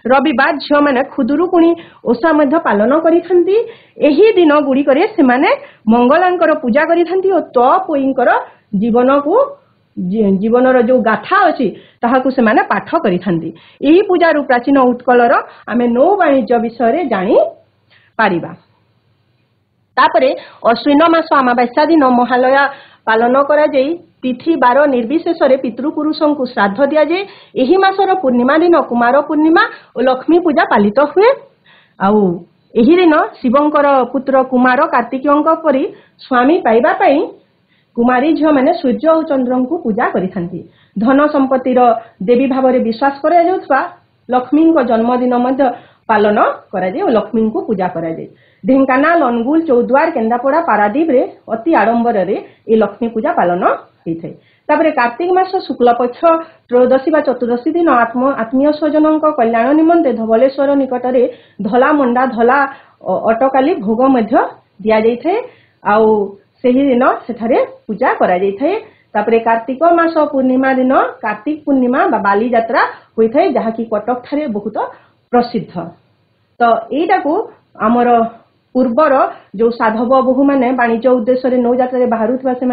रविवार झील मैंने खुदुरुकुणी ओषा मध्य पालन करिथांती। एही दिन गुड़ी करे से माने मंगलांकर पूजा करिथांती और तपोईंकर जीवन को जीवनर जो गाथा अछि ताहाकु से माने पाठ करिथांती। एही पूजारु प्राचीन उत्कलर आमे नौ वाणिज्य विषय जानी पारिबा। तापरे अश्विन मास अमावास्या दिन महालया पालन करा जाई तिथि बार निर्विशेष पितृपुरुषों को श्राद्ध दि जाए। एही मासर पूर्णिमा दिन कुमार पूर्णिमा और लक्ष्मी पूजा पालित हुए। आउ एही दिन शिवंकर पुत्र कुमार कार्तिकेयଙ୍କ परि स्वामी पाइबा पई कुमारी झियो माने सूर्य और चंद्र को पूजा करिथांती। धन संपत्तिर देवी भाव में विश्वास करा जाउथबा लक्ष्मी को जन्मदिन मध्य पालन करा जाए और लक्ष्मी को पूजा करा जाए। ढेंकानाल, अनुगुल, चौद्वार, केंद्रापड़ा, पारादीप रे अति आडंबर रे ए लक्ष्मी पूजा पालन होइथाय। तापरे कार्तिक मास शुक्ल पक्ष त्रयोदशी बा चतुर्दशी दिन आत्मीय स्वजन कल्याण निमंते धवलेश्वर निकट रे धला मंडा धला अटकाली भोग मध्य दिया जाइथाय। आउ सेही दिन सेठारे पूजा करा जाइथाय। तापरे कार्तिक मास पूर्णिमा दिन कार्तिक पूर्णिमा बा बाली यात्रा होइथाय, जहा कि कटक ठारे बहुत प्रसिद्ध। तो एटा को आमर पूर्वर जो साधव बहु माने वाणिज्य उद्देश्य नौ यात्रा बाहरुवा से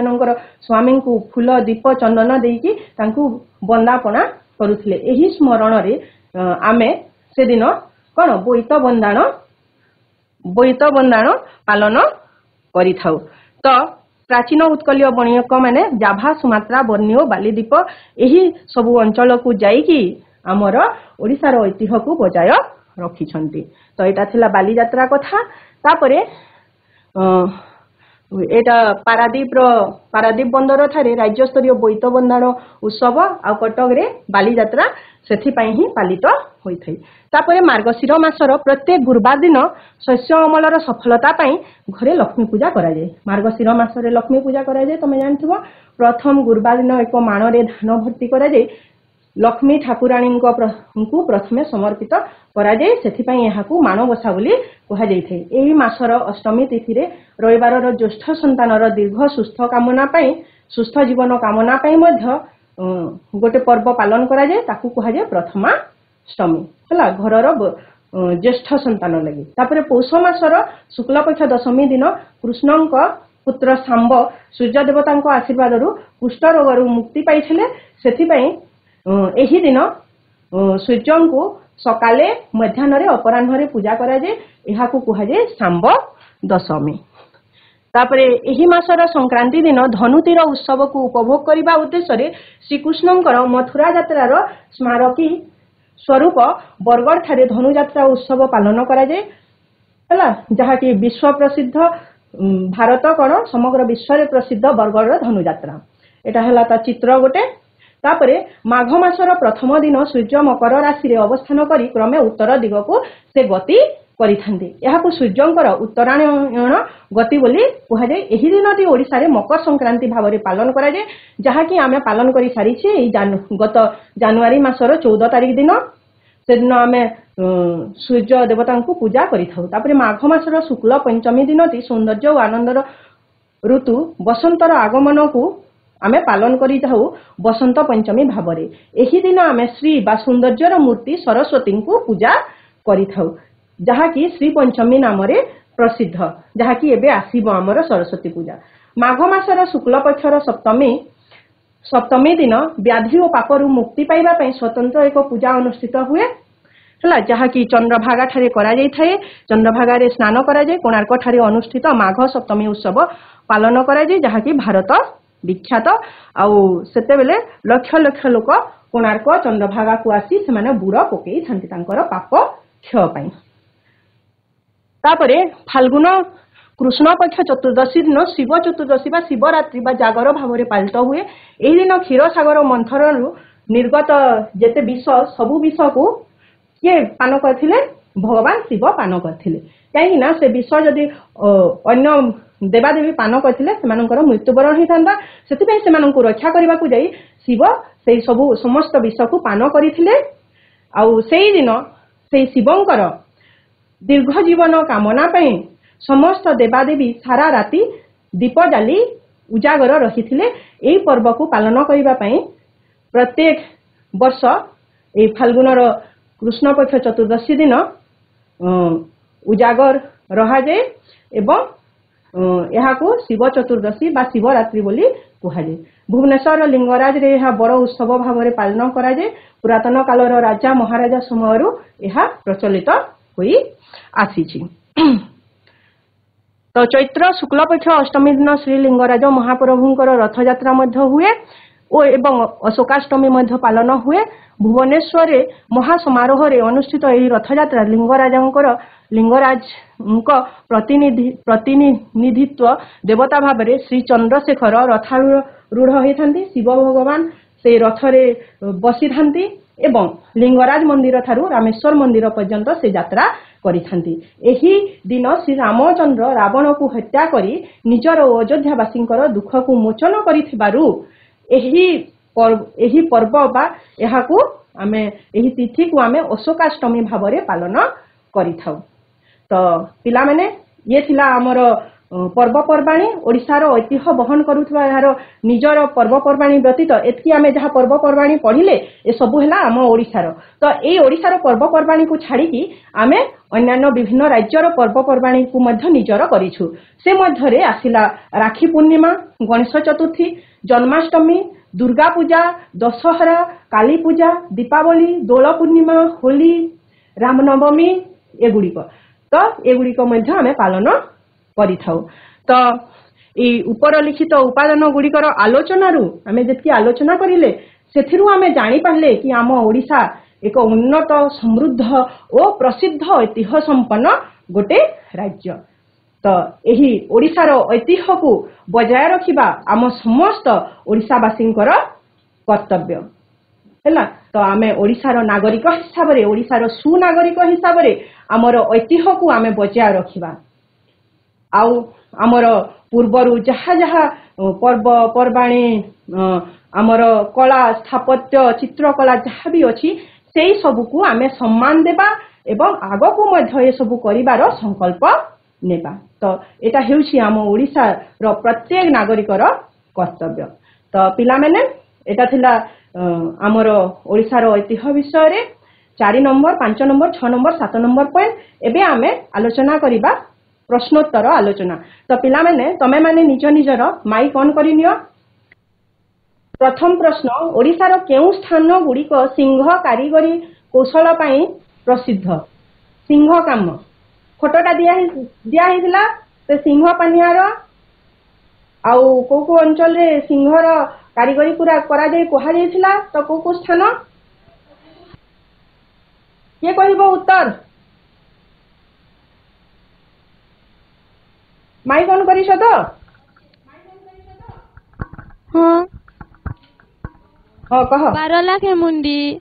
स्वामी को फूल दीप चंदन देकी तांकू बंदापना करुथिले। एही स्मरण रे आमे से दिन कोन बोईत बंदाण पालन करिथाउ। तो प्राचीन उत्कलीय बणिक माने जाभा, सुमात्रा, बर्नियो, बालीद्वीप एही सबु अंचल को जाइकी आमर ओडिशार ऐतिह्य को बजाय रखिछंती। तो एटा थिला बाली यात्रा कथा। तापरे एटा पारादीप बंदर ठारे राज्य स्तरीय बोईत बंदाण उत्सव आ कटक रे बाली यात्रा सेथि पई ही पालित होइथाय। तापरे मार्गशीर मासर प्रत्येक गुरुवार दिन शस्य अमलर सफलता पई घरे लक्ष्मी पूजा करा जाय। मार्गशीर मासरे लक्ष्मी पूजा करा जाय तमे जानथिबो। प्रथम गुरुवार दिन एक माण रे धान भर्ती करा जाय। लक्ष्मी ठाकुराणी को प्रथमे समर्पित करा जाय। सेथि पई एहाकू माणबसा बोली कहा जायथे। एही मासर अष्टमी तिथि रे रविवार ज्येष्ठ संतानर दीर्घ सुस्थ कामना पई सुस्थ जीवन कामना पई मध्य गोटे पर्व पालन करा जाय। ताकू कहा जाय प्रथमाष्टमी हला घरर ज्येष्ठ संतान लगी। तापरे पौष मासर शुक्ल पक्ष दशमी दिन कृष्णंक पुत्र सांब सूर्य देवतांक आशीर्वाद रु कुष्ठ रोग मुक्ति पाइथिले। सेथि पई एही दिन सूर्य को सकाले मध्याह्न अपराह्न पूजा करा जाए। एहाकू कहा जाए सांब दशमी। तापरे एही मासर संक्रांति दिन धनुतीर उत्सव को उपभोग करने उद्देश्य श्रीकृष्णंकर मथुरा यात्रार स्मारकी स्वरूप बरगढ़ ठारे धनुयात्रा उत्सव पालन करा जाए हला, जहा कि विश्व प्रसिद्ध भारत कण समग्र विश्व रे प्रसिद्ध बरगढ़ धनुयात्रा। एटा हला ता चित्र गोटे। तापरे माघ मासर प्रथम दिन सूर्य मकर राशि रे अवस्थान करी क्रमे उत्तर दिग को से गति करिथांती। एहाकू सूर्यंकर उत्तरायण गति बोली कहा जाए। एही दिनटी ओडिसा रे मकर संक्रांति भाव रे पालन करा जाए, जहा कि आमे पालन करि सारिछि गत जनवरी मासर 14 तारिख दिन। से दिन आमे सूर्य देवता को पूजा करिथाउ। तापरे माघ मासर शुक्ल पंचमी दिनटी सौंदर्य और आनंदर ऋतु बसंतर आगमन को आमे पालन करि जाऊ बसंत पंचमी भाव रे। एही दिन आमे श्री बा सौंदर्यर मूर्ति सरस्वती को पूजा करिथाउ, जहा कि श्री पंचमी नाम रे प्रसिद्ध, जहा कि एबे आसीबो हमर सरस्वती पूजा। माघ मासर शुक्ल पक्षर सप्तमी दिन व्याधि और पापरु मुक्ति पाइबा पई स्वतंत्र एक पूजा अनुष्ठित हुए हला, जहा कि चंद्रभागा ठारे करा जाय थाए। चंद्रभागा रे स्नान करा जाय। कोणार्क ठारे अनुष्ठित माघ सप्तमी उत्सव पालन करा जाय, जहा कि भारत विख्यात। आउ सेते बेले लक्ष लक्ष लोक कोणार्क चंद्रभागा को आसी से माने बुड़ पकेई थांती तांकर पाप क्षय पई। तापरे फाल्गुन कृष्ण पक्ष चतुर्दशी दिन शिव चतुर्दशी बा शिवरात्रि बा जागर भाव में पालित हुए। एही दिन क्षीर सागर मंथर निर्गत जेते विष सबु विष को किए पान करथिले, भगवान शिव पान करथिले। कहीं ना से विष जदि अन्य देवादेवी पान करथिले सेमानकर मृत्युवरण होइथांदा। सेतिपई सेमानकु रक्षा करबा को जाई शिव सेई सबु समस्त विष को पान करथिले। आउ सेई दिन सेई शिवंकर दीर्घ जीवन कामना पई समस्त देवादेवी सारा राति दीप जाली उजागर रहिथिले। एई पर्व को पालन करिबा पई प्रत्येक वर्ष ए फाल्गुनर कृष्ण पक्ष चतुर्दशी दिन उजागर रहा जाए एवं यहाकू शिव चतुर्दशी बा शिवरात्रि बोली कहा जाए। भुवनेश्वर लिंगराज रे यह बड़ उत्सव भाव में पालन करा जाए। पुरातन कालर राजा महाराजा समय यह प्रचलित होई आसीछि। तो चैत्र शुक्लपक्ष अष्टमी दिन श्रीलिंगराज महाप्रभुंकर रथयात्रा हुए एवं अशोकाष्टमी पालन हुए। भुवनेश्वर महासमारोह अनुष्ठित यह रथयात्रा लिंगराज प्रतिनिधित्व देवता भाव श्री चंद्रशेखर रथारूढ़ होती। शिव भगवान से रथरे बसी थांती एवं लिंगराज मंदिर ठारू रामेश्वर मंदिर पर्यंत से यात्रा करिथांती। एही दिन श्री रामचंद्र रावण को हत्या करी निजर अयोध्यावासी दुख को मोचन करिथिबारु एही पर्व बा एहाकू आमे एही तिथि को आमे अशोकाष्टमी भावरे पालन करिथाउ। तो पिला माने ये थिला हमर पर्वपर्वाणी ओडिशार ऐतिह्य बहन करुथबा यार निजर पर्वपर्वाणी व्यतीत एतकी आमे जहा पर्वपर्वाणी पढ़िले ए सबु हैला आम ओडिशार। तो एई ओडिशार पर्वपर्वाणी को छाड़िकी आमे अन्यान्य विभिन्न राज्यर पर्वपर्वाणी को मध्य निजर करिछु। से मध्यरे आसिला राखी पूर्णिमा, गणेश चतुर्थी, जन्माष्टमी, दुर्गा पूजा, दशहरा, काली पूजा, दीपावली, दोल पूर्णिमा, होली, रामनवमी एगुड़िक। तो एगुड़िक मध्य आमे पालन करिथाउ। तो ई ऊपर लिखित उपादान गुड़िकर आलोचनारू आमे जेतकी आलोचना करिले सेथिरु आमे जानि पारले कि आम ओडिशा एक उन्नत समृद्ध और प्रसिद्ध ऐतिह्य संपन्न गोटे राज्य। तो यही ओडिशार ऐतिह्य को बजाय रखिबा आम समस्त ओडिशावासींकर कर्तव्य हैला। तो आमे ओडिशार नागरिक हिसाब रे ओडिशार सुनागरिक हिसाब रे आमर ऐतिह्य को आमे बजाय रखिबा। आउ आमर पूर्वरु जहा जहा पर्व पर्वाणी आमर कला स्थापत्य चित्रकला जहा भी अछि सेई सबु को आमे सम्मान देबा एवं आगो को मध्य ए सबु करिवार संकल्प नेबा। तो एटा हेउछि आम ओडिशा रो प्रत्येक नागरिकर कर्तव्य। तो पिला माने एटा थिला आमर ओडिशा रो ऐतिह्य विषय रे 4 number 5 number 6 number 7 number point एबे आमे आलोचना करिबा प्रश्नोत्तर आलोचना। तो पिला माने तमे माने निज निजर माइक ऑन करि नियो। प्रथम प्रश्न ओडिशार केउ स्थान गुड़िक सिंह कारीगरी कौशल पाई प्रसिद्ध? सिंह काम फोटोटा दिया हिला से सिंह पानियार आउ को अंचल रे सिंहर कारीगरी पूरा करा जाय कोहा जायथिला। तो को स्थान ये कहबो उत्तर? माइक ऑन करिस तो? हां हां कह। बारलाखेमुंडी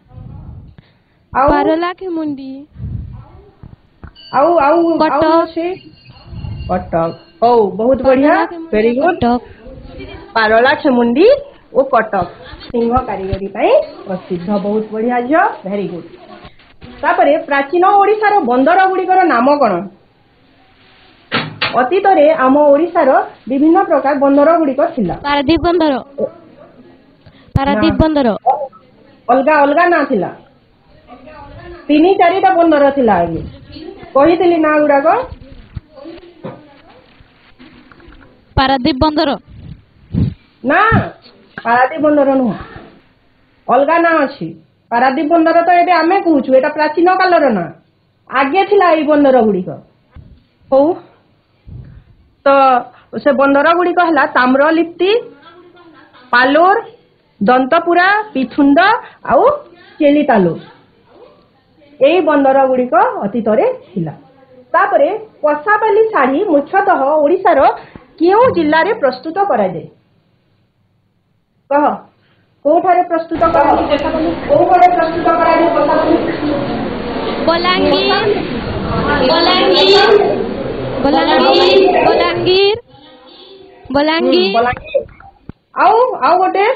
आउ से कटक। ओ बहुत बढ़िया वेरी गुड। पारलाखेमुंडी ओ कटक सिंह कारीगरी पाई प्रसिद्ध। बहुत बढ़िया झियो वेरी गुड। तापरे प्राचीन ओडिशार बंदर गुड़िकर नाम कौन? अतीत रे आम ओडिशार विभिन्न प्रकार बंदर गुड़िक थिला। पारादीप बंदर अलगा अलगा ना थिला। 3-4टा बंदर थिला आगे कहितली ना गुड़ाक। पारादीप बंदर ना पारादीप बंदर नुह अलगा ना अछि। पारादीप बंदर तो एबे आमे कहूछु एटा प्राचीन कालर ना आगे थिला ए बंदर गुड़िक। हो तो से बंदर गुड़िक हला ताम्रलिप्ति, पालोर, दंतपुरा, पिथुंड आउ चेलितालु एई बंदर गुड़िक अतीत रे थिला। तापरे पसापाली शाढ़ी मुख्यतः ओडिशार केउ जिल्ला रे प्रस्तुत करा जाय? कह कोठारे प्रस्तुत करा जाय? कोठारे प्रस्तुत करा जाय पसापाली? बलांगीर आउ गोटे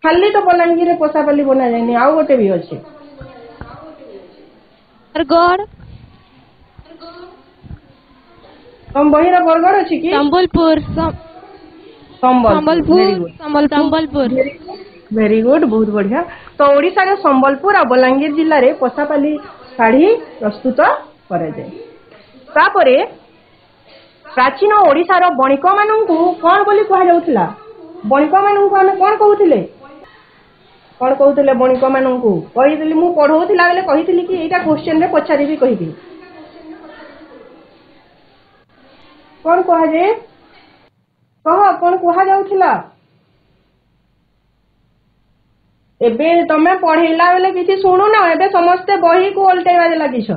खाली तो बलांगीर रे पसापाली बना जायनी आउ गोटे भी अछि। बरगढ़ हम बहिरा बरगढ़ अछि कि? संबलपुर वेरी गुड बहुत बढ़िया। तो ओडिशा रे संबलपुर आ बलांगीर जिल्ला रे पसापाली शाढ़ी प्रस्तुत करा जाय। तापरे प्राचीन ओडिशार बणिक माननकु कोन बोली कहा जाउथिला? बणिक माननकु हम कोन कहउथिले? कोन कहउथिले बणिक माननकु? कहिदिली मु पढौथिला बेले कहिदिली कि एटा क्वेश्चन रे पछारी भी कहिदी। कौन कहुए कह कौन कहुला एबे तमे पढ़ेला बेले किसी शुणु ना एबे समस्ते बही को ओल्टेवा लगिछ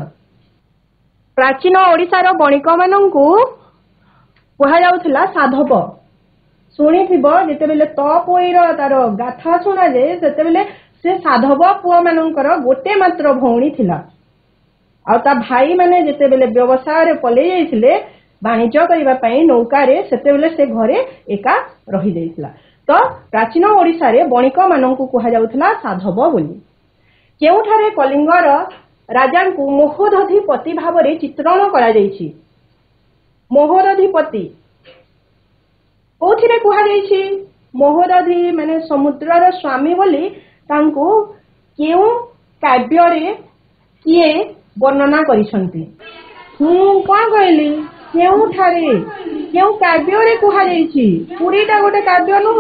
प्राचीन ओडिशार बणिक मानंकु कहुला साधव शुणी जिते बेले तपोईर तार गाथा शुणा जाए सेते बेले से साधव पुआ मानकर गोटे मात्र भौणी थिला आ ता भाई माने जिते बेले व्यवसाय रे पले जाइथिले वाणिज्य करिबा पई नौका रे सेते बेले से घरे एका रही जाइथिला तो प्राचीन ओडिशा रे बणिक मानंकु कहा जाउथला साधव बोली केउठारे कलिंगर राजांकु मोहदधिपति भावरे चित्रण करा जाइछि मोहदधिपति कोथिरे कहा जाइछि मोहदधि माने समुद्रर स्वामी बोली तांकु केउ काव्य रे किए वर्णना करिसंती कोन कहली केउठारे केउ काव्य रे कहा जाइछि पुरीटा गोटे काव्य नुह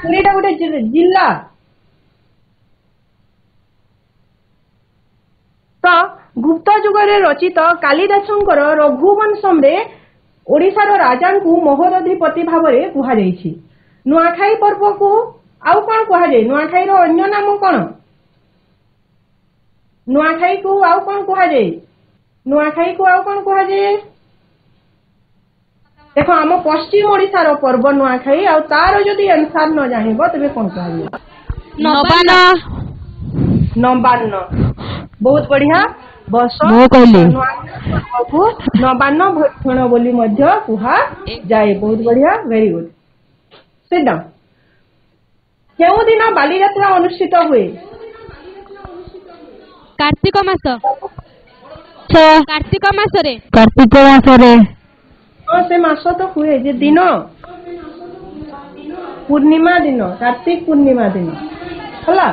पुरीटा गोटे जिल्ला तो गुप्त जुगरे रचित कालिदासंकर रघुवंशम रे ओडिशार राजांकु मोहदधिपति भावरे कहा जाइछि नुआखाई पर्व को आउ कोन कहा जाय नुआखाई रो अन्य नाम कोन नुआखाई को आउ कोन कहा जाय नुआखाई को आउ कोन कहा जाय देखो आम पश्चिम ओडिशार पर्व नुआखाई आ तार जदि आंसर न जानिबो तबे कोन कहा जाय नवान्न बहुत बढ़िया बस नवान्न भक्षण बोली मध्य कुहा जाए बहुत बढ़िया वेरी गुड सिट डाउन केउ दिन बालीयात्रा अनुष्ठित हुए कार्तिक मास से मास तो हुए जे दिन पूर्णिमा दिन कार्तिक पूर्णिमा दिन हला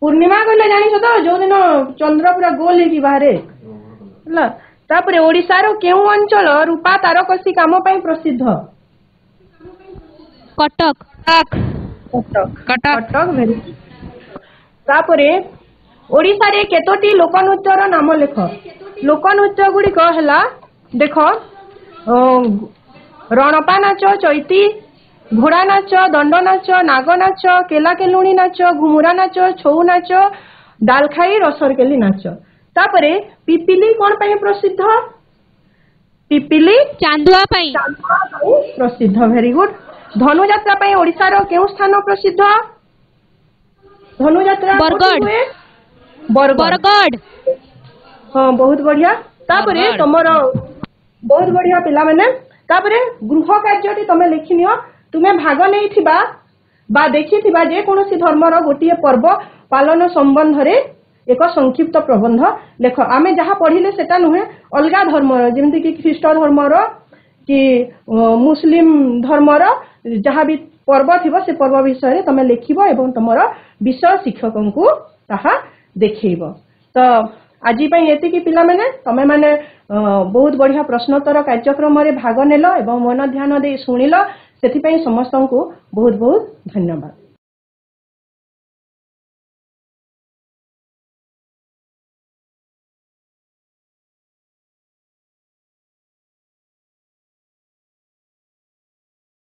पूर्णिमा कहले जानिछ तो जो दिन चंद्र पूरा गोल हेकी बाहरे हला तापरे ओडिसा रो केउ अंचल रूपा तारकसी काम पई प्रसिद्ध कटक वेरी तापरे ओडिसा रे केतोटी लोकनृत्यर नाम लेख लोकनृत्य गुडी कहला देखो रणपा नाच चैती घोड़ा नाच दंड नाच नाग नाच केला केलुणी नाच घुमुरा नाच छौ नाच डालखाई रसरकेली नाच तापरे पिपिली कोन पई प्रसिद्ध पिपिली चांदुआ पई प्रसिद्ध वेरी गुड धनु यात्रा पई ओडिसा रो केउ स्थान प्रसिद्ध धनु यात्रा बरगढ़ हाँ बहुत बढ़िया तापरे तमर बहुत बढ़िया पिला माने तापरे गृह कार्य तमे लिखिनियो तुमे भाग नहीं बा देखी जे कोनोसी धर्मर गोटे पर्व पालन संबंध रे एक संक्षिप्त प्रबंध लेख आमे जहाँ पढ़िले सेटा नुहे अलगा धर्मर जेमति कि ख्रीष्ट धर्मर कि मुस्लिम धर्मर जहाँ भी पर्व थिबो से पर्व विषय तमे लिखिबो एवं तमर विषय शिक्षकों को ताहा देखैबो तो आज एति पिला माने तमे माने बहुत बढ़िया प्रश्नोत्तर कार्यक्रम रे भाग नेल एवं मन ध्यान दे शुणिल सेथिपई समस्त को बहुत बहुत धन्यवाद।